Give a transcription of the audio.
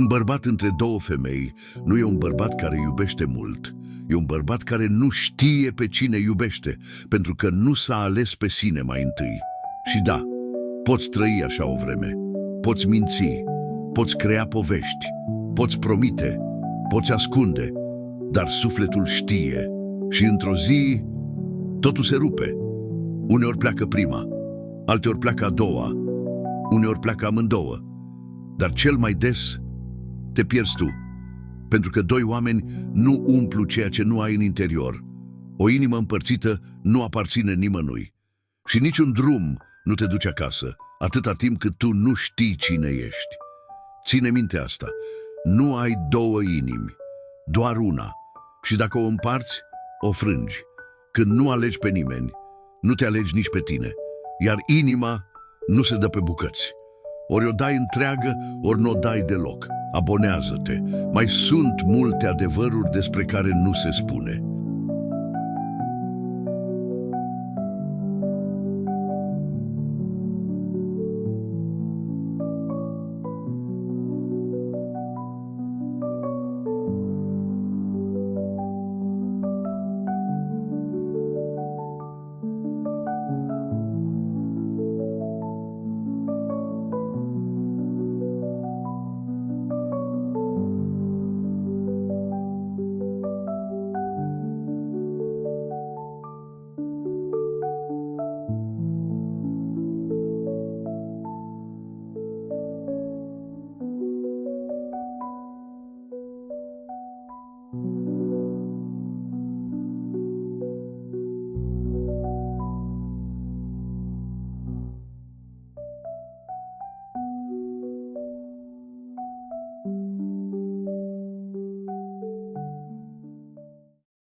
bărbat între două femei nu e un bărbat care iubește mult. E un bărbat care nu știe pe cine iubește, pentru că nu s-a ales pe sine mai întâi. Și da, poți trăi așa o vreme, poți minți, poți crea povești, poți promite, poți ascunde, dar sufletul știe și într-o zi totul se rupe. Uneori pleacă prima, alteori pleacă a doua, uneori pleacă amândouă, dar cel mai des te pierzi tu, pentru că doi oameni nu umplu ceea ce nu ai în interior. O inimă împărțită nu aparține nimănui și niciun drum nu te duce acasă, atâta timp cât tu nu știi cine ești. Ține minte asta, nu ai două inimi, doar una, și dacă o împarți, o frângi. Când nu alegi pe nimeni, nu te alegi nici pe tine, iar inima nu se dă pe bucăți. Ori o dai întreagă, ori nu o dai deloc. Abonează-te, mai sunt multe adevăruri despre care nu se spune.